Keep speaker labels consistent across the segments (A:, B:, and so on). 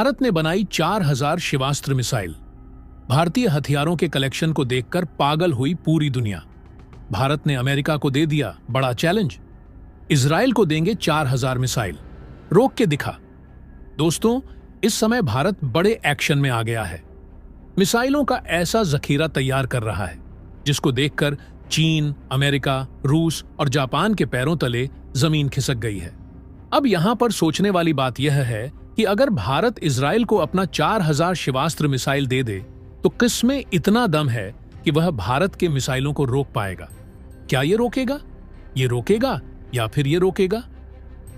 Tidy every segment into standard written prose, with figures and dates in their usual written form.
A: भारत ने बनाई 4000 शिवास्त्र मिसाइल। भारतीय हथियारों के कलेक्शन को देखकर पागल हुई पूरी दुनिया। भारत ने अमेरिका को दे दिया बड़ा चैलेंज, इजराइल को देंगे 4000 मिसाइल, रोक के दिखा। दोस्तों, इस समय भारत बड़े एक्शन में आ गया है। मिसाइलों का ऐसा जखीरा तैयार कर रहा है जिसको देखकर चीन, अमेरिका, रूस और जापान के पैरों तले जमीन खिसक गई है। अब यहां पर सोचने वाली बात यह है कि अगर भारत इजराइल को अपना 4000 शिवास्त्र मिसाइल दे दे तो किसमें इतना दम है कि वह भारत के मिसाइलों को रोक पाएगा? क्या ये रोकेगा? ये रोकेगा या फिर ये रोकेगा?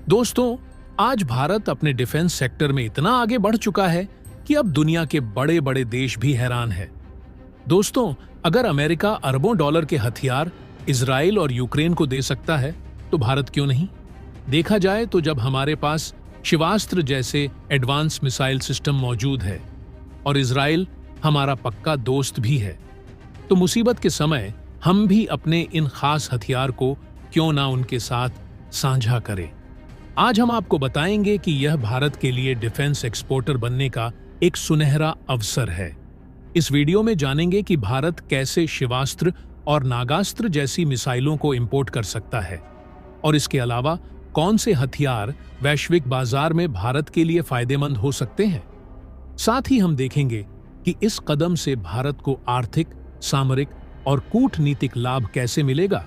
A: दोस्तों, आज भारत अपने डिफेंस सेक्टर में इतना आगे बढ़ चुका है कि अब दुनिया के बड़े बड़े देश भी हैरान हैं। दोस्तों, अगर अमेरिका अरबों डॉलर के हथियार इजराइल और यूक्रेन को दे सकता है तो भारत क्यों नहीं? देखा जाए तो जब हमारे पास शिवास्त्र जैसे एडवांस मिसाइल सिस्टम मौजूद है और इजराइल हमारा पक्का दोस्त भी है, तो मुसीबत के समय हम भी अपने इन खास हथियार को क्यों ना उनके साथ साझा करें। आज हम आपको बताएंगे कि यह भारत के लिए डिफेंस एक्सपोर्टर बनने का एक सुनहरा अवसर है। इस वीडियो में जानेंगे कि भारत कैसे शिवास्त्र और नागास्त्र जैसी मिसाइलों को इंपोर्ट कर सकता है और इसके अलावा कौन से हथियार वैश्विक बाजार में भारत के लिए फायदेमंद हो सकते हैं। साथ ही हम देखेंगे कि इस कदम से भारत को आर्थिक, सामरिक और कूटनीतिक लाभ कैसे मिलेगा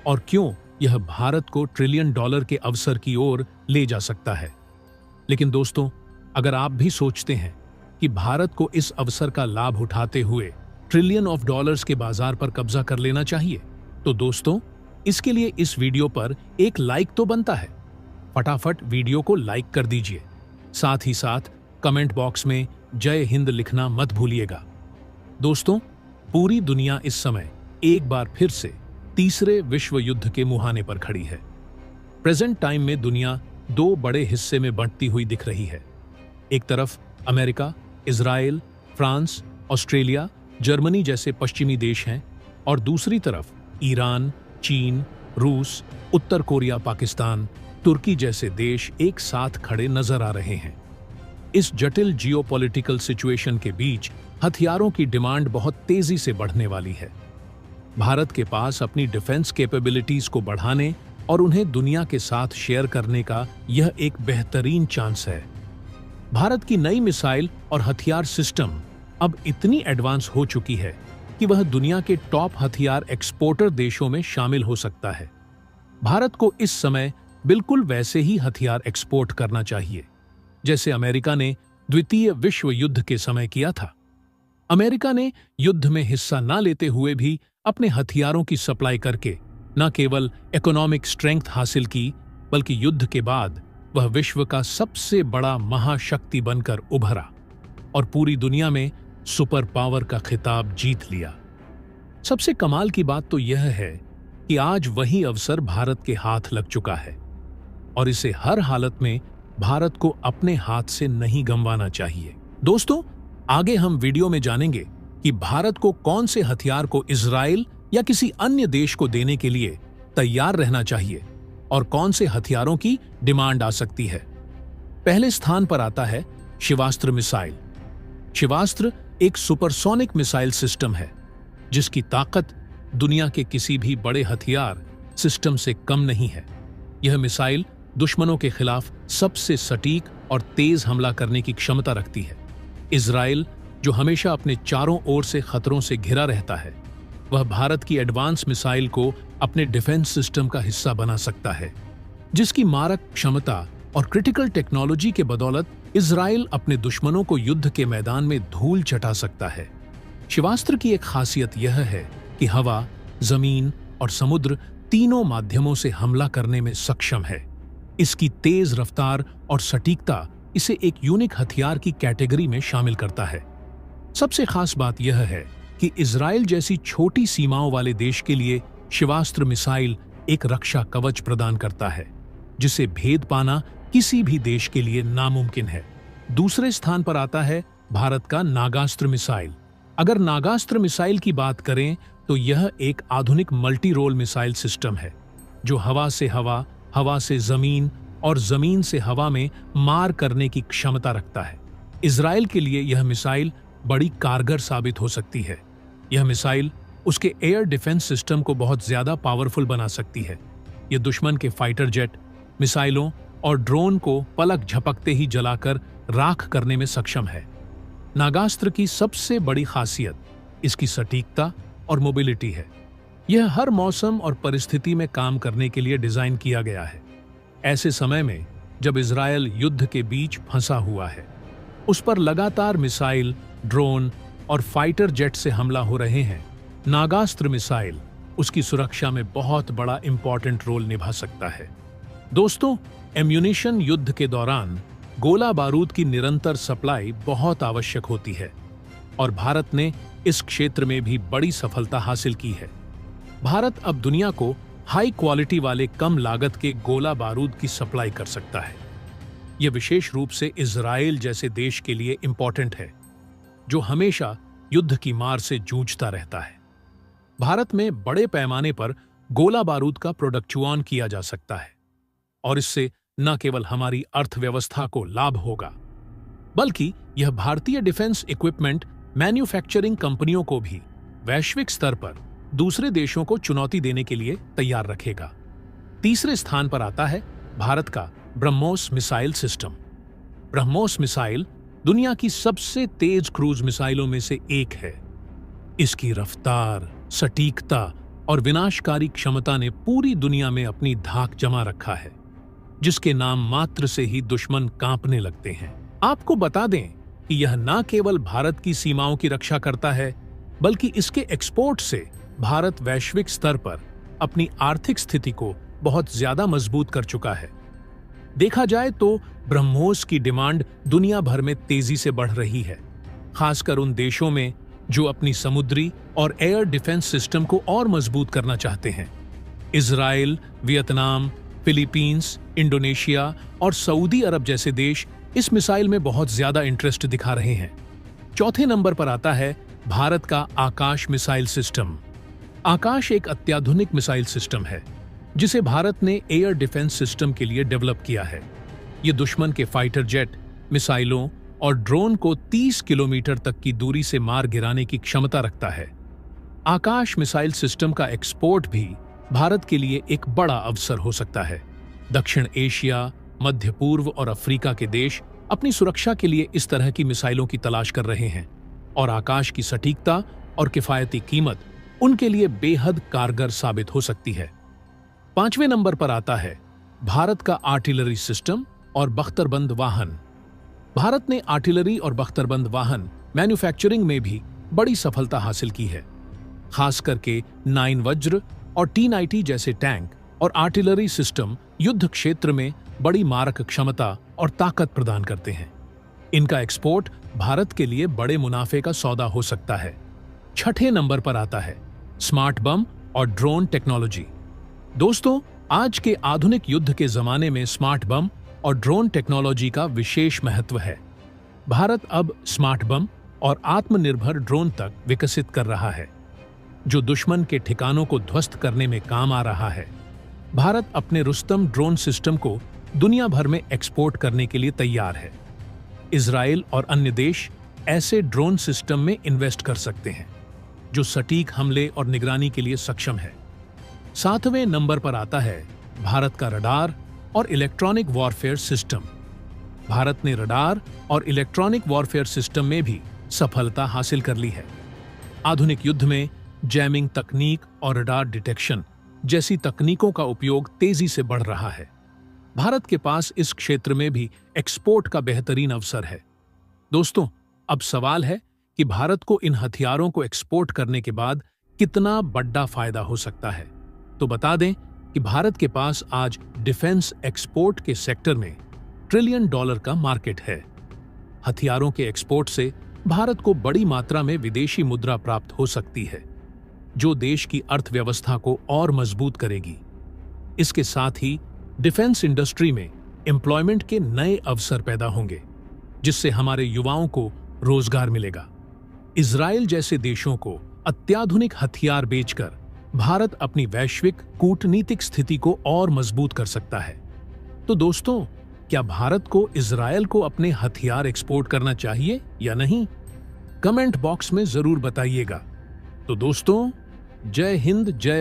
A: और क्यों यह भारत को ट्रिलियन डॉलर के अवसर की ओर ले जा सकता है। लेकिन दोस्तों, अगर आप भी सोचते हैं कि भारत को इस अवसर का लाभ उठाते हुए ट्रिलियन ऑफ डॉलर्स के बाजार पर कब्जा कर लेना चाहिए, तो दोस्तों, इसके लिए इस वीडियो पर एक लाइक तो बनता है। फटाफट वीडियो को लाइक कर दीजिए। साथ ही साथ कमेंट बॉक्स में जय हिंद लिखना मत भूलिएगा। दोस्तों, पूरी दुनिया इस समय एक बार फिर से तीसरे विश्व युद्ध के मुहाने पर खड़ी है। प्रेजेंट टाइम में दुनिया दो बड़े हिस्से में बंटती हुई दिख रही है। एक तरफ America, Israel, France, Australia, Germany जैसे पश्चिमी देश हैं और दूसरी तरफ ईरान, चीन, रूस, उत्तर कोरिया, पाकिस्तान, तुर्की जैसे देश एक साथ खड़े नजर आ रहे हैं। इस जटिल जियोपॉलिटिकल सिचुएशन के बीच हथियारों की डिमांड बहुत तेजी से बढ़ने वाली है। भारत के पास अपनी डिफेंस कैपेबिलिटीज को बढ़ाने और उन्हें दुनिया के साथ शेयर करने का यह एक बेहतरीन चांस है। भारत की नई मिसाइल और हथियार सिस्टम अब इतनी एडवांस हो चुकी है कि वह दुनिया के टॉप हथियार एक्सपोर्टर देशों में शामिल हो सकता है। भारत को इस समय बिल्कुल वैसे ही हथियार एक्सपोर्ट करना चाहिए जैसे अमेरिका ने द्वितीय विश्व युद्ध के समय किया था। अमेरिका ने युद्ध में हिस्सा न लेते हुए भी अपने हथियारों की सप्लाई करके न केवल इकोनॉमिक स्ट्रेंथ हासिल की, बल्कि युद्ध के बाद वह विश्व का सबसे बड़ा महाशक्ति बनकर उभरा और पूरी दुनिया में सुपर पावर का खिताब जीत लिया। सबसे कमाल की बात तो यह है कि आज वही अवसर भारत के हाथ लग चुका है और इसे हर हालत में भारत को अपने हाथ से नहीं गंवाना चाहिए। दोस्तों, आगे हम वीडियो में जानेंगे कि भारत को कौन से हथियार को इजराइल या किसी अन्य देश को देने के लिए तैयार रहना चाहिए और कौन से हथियारों की डिमांड आ सकती है। पहले स्थान पर आता है शिवास्त्र मिसाइल। शिवास्त्र एक सुपरसोनिक मिसाइल सिस्टम है जिसकी ताकत दुनिया के किसी भी बड़े हथियार सिस्टम से कम नहीं है। यह मिसाइल दुश्मनों के खिलाफ सबसे सटीक और तेज हमला करने की क्षमता रखती है। इजराइल, जो हमेशा अपने चारों ओर से खतरों से घिरा रहता है, वह भारत की एडवांस मिसाइल को अपने डिफेंस सिस्टम का हिस्सा बना सकता है, जिसकी मारक क्षमता और क्रिटिकल टेक्नोलॉजी के बदौलत इजराइल अपने दुश्मनों को युद्ध के मैदान में धूल चटा सकता है। शिवास्त्र की एक खासियत यह है कि हवा, जमीन और समुद्र तीनों माध्यमों से हमला करने में सक्षम है। इसकी तेज रफ्तार और सटीकता इसे एक यूनिक हथियार की कैटेगरी में शामिल करता है। सबसे खास बात यह है कि इजराइल जैसी छोटी सीमाओं वाले देश के लिए शिवास्त्र मिसाइल एक रक्षा कवच प्रदान करता है, जिसे भेद पाना किसी भी देश के लिए नामुमकिन है। दूसरे स्थान पर आता है भारत का नागास्त्र मिसाइल। अगर नागास्त्र मिसाइल की बात करें तो यह एक आधुनिक मल्टी रोल मिसाइल सिस्टम है जो हवा से हवा, हवा से जमीन और जमीन से हवा में मार करने की क्षमता रखता है। इजराइल के लिए यह मिसाइल बड़ी कारगर साबित हो सकती है। यह मिसाइल उसके एयर डिफेंस सिस्टम को बहुत ज्यादा पावरफुल बना सकती है। यह दुश्मन के फाइटर जेट, मिसाइलों और ड्रोन को पलक झपकते ही जलाकर राख करने में सक्षम है। नागास्त्र की सबसे बड़ी खासियत इसकी सटीकता और मोबिलिटी है। यह हर मौसम और परिस्थिति में काम करने के लिए डिजाइन किया गया है। ऐसे समय में जब इजरायल युद्ध के बीच फंसा हुआ है, उस पर लगातार मिसाइल, ड्रोन और फाइटर जेट से हमला हो रहे हैं, नागास्त्र मिसाइल उसकी सुरक्षा में बहुत बड़ा इंपॉर्टेंट रोल निभा सकता है। दोस्तों, एम्यूनिशन युद्ध के दौरान गोला बारूद की निरंतर सप्लाई बहुत आवश्यक होती है और भारत ने इस क्षेत्र में भी बड़ी सफलता हासिल की है। भारत अब दुनिया को हाई क्वालिटी वाले कम लागत के गोला बारूद की सप्लाई कर सकता है। यह विशेष रूप से इजराइल जैसे देश के लिए इंपॉर्टेंट है, जो हमेशा युद्ध की मार से जूझता रहता है। भारत में बड़े पैमाने पर गोला बारूद का प्रोडक्शन किया जा सकता है और इससे न केवल हमारी अर्थव्यवस्था को लाभ होगा, बल्कि यह भारतीय डिफेंस इक्विपमेंट मैन्युफैक्चरिंग कंपनियों को भी वैश्विक स्तर पर दूसरे देशों को चुनौती देने के लिए तैयार रखेगा। तीसरे स्थान पर आता है भारत का BrahMos missile system. BrahMos missile दुनिया की सबसे तेज क्रूज मिसाइलों में से एक है। इसकी रफ्तार, सटीकता और विनाशकारी क्षमता ने पूरी दुनिया में अपनी धाक जमा रखा है, जिसके नाम मात्र से ही दुश्मन कांपने लगते हैं। आपको बता दें कि यह न केवल भारत की सीमाओं की रक्षा करता है, बल्कि इसके एक्सपोर्ट से भारत वैश्विक स्तर पर अपनी आर्थिक स्थिति को बहुत ज्यादा मजबूत कर चुका है। देखा जाए तो ब्रह्मोस की डिमांड दुनिया भर में तेजी से बढ़ रही है, खासकर उन देशों में जो अपनी समुद्री और एयर डिफेंस सिस्टम को और मजबूत करना चाहते हैं। इजराइल, वियतनाम, फिलीपींस, इंडोनेशिया और सऊदी अरब जैसे देश इस मिसाइल में बहुत ज्यादा इंटरेस्ट दिखा रहे हैं। चौथे नंबर पर आता है भारत का आकाश मिसाइल सिस्टम। आकाश एक अत्याधुनिक मिसाइल सिस्टम है जिसे भारत ने एयर डिफेंस सिस्टम के लिए डेवलप किया है। ये दुश्मन के फाइटर जेट, मिसाइलों और ड्रोन को 30 किलोमीटर तक की दूरी से मार गिराने की क्षमता रखता है। आकाश मिसाइल सिस्टम का एक्सपोर्ट भी भारत के लिए एक बड़ा अवसर हो सकता है। दक्षिण एशिया, मध्य पूर्व और अफ्रीका के देश अपनी सुरक्षा के लिए इस तरह की मिसाइलों की तलाश कर रहे हैं और आकाश की सटीकता और किफायती कीमत उनके लिए बेहद कारगर साबित हो सकती है। पांचवें नंबर पर आता है भारत का आर्टिलरी सिस्टम और बख्तरबंद वाहन। भारत ने आर्टिलरी और बख्तरबंद वाहन मैन्युफैक्चरिंग में भी बड़ी सफलता हासिल की है। खास करके 9 वज्र और T90 जैसे टैंक और आर्टिलरी सिस्टम युद्ध क्षेत्र में बड़ी मारक क्षमता और ताकत प्रदान करते हैं। इनका एक्सपोर्ट भारत के लिए बड़े मुनाफे का सौदा हो सकता है। छठे नंबर पर आता है स्मार्ट बम और ड्रोन टेक्नोलॉजी। दोस्तों, आज के आधुनिक युद्ध के जमाने में स्मार्ट बम और ड्रोन टेक्नोलॉजी का विशेष महत्व है। भारत अब स्मार्ट बम और आत्मनिर्भर ड्रोन तक विकसित कर रहा है, जो दुश्मन के ठिकानों को ध्वस्त करने में काम आ रहा है। भारत अपने रुस्तम ड्रोन सिस्टम को दुनिया भर में एक्सपोर्ट करने के लिए तैयार है। इजराइल और अन्य देश ऐसे ड्रोन सिस्टम में इन्वेस्ट कर सकते हैं जो सटीक हमले और निगरानी के लिए सक्षम है। सातवें नंबर पर आता है भारत का रडार और इलेक्ट्रॉनिक वॉरफेयर सिस्टम। भारत ने रडार और इलेक्ट्रॉनिक वॉरफेयर सिस्टम में भी सफलता हासिल कर ली है। आधुनिक युद्ध में जैमिंग तकनीक और रडार डिटेक्शन जैसी तकनीकों का उपयोग तेजी से बढ़ रहा है। भारत के पास इस क्षेत्र में भी एक्सपोर्ट का बेहतरीन अवसर है। दोस्तों, अब सवाल है कि भारत को इन हथियारों को एक्सपोर्ट करने के बाद कितना बड़ा फायदा हो सकता है। तो बता दें कि भारत के पास आज डिफेंस एक्सपोर्ट के सेक्टर में $1 ट्रिलियन का मार्केट है। हथियारों के एक्सपोर्ट से भारत को बड़ी मात्रा में विदेशी मुद्रा प्राप्त हो सकती है, जो देश की अर्थव्यवस्था को और मजबूत करेगी। इसके साथ ही डिफेंस इंडस्ट्री में एम्प्लॉयमेंट के नए अवसर पैदा होंगे, जिससे हमारे युवाओं को रोजगार मिलेगा। इजराइल जैसे देशों को अत्याधुनिक हथियार बेचकर भारत अपनी वैश्विक कूटनीतिक स्थिति को और मजबूत कर सकता है। तो दोस्तों, क्या भारत को इजरायल को अपने हथियार एक्सपोर्ट करना चाहिए या नहीं? कमेंट बॉक्स में जरूर बताइएगा। तो दोस्तों, जय हिंद, जय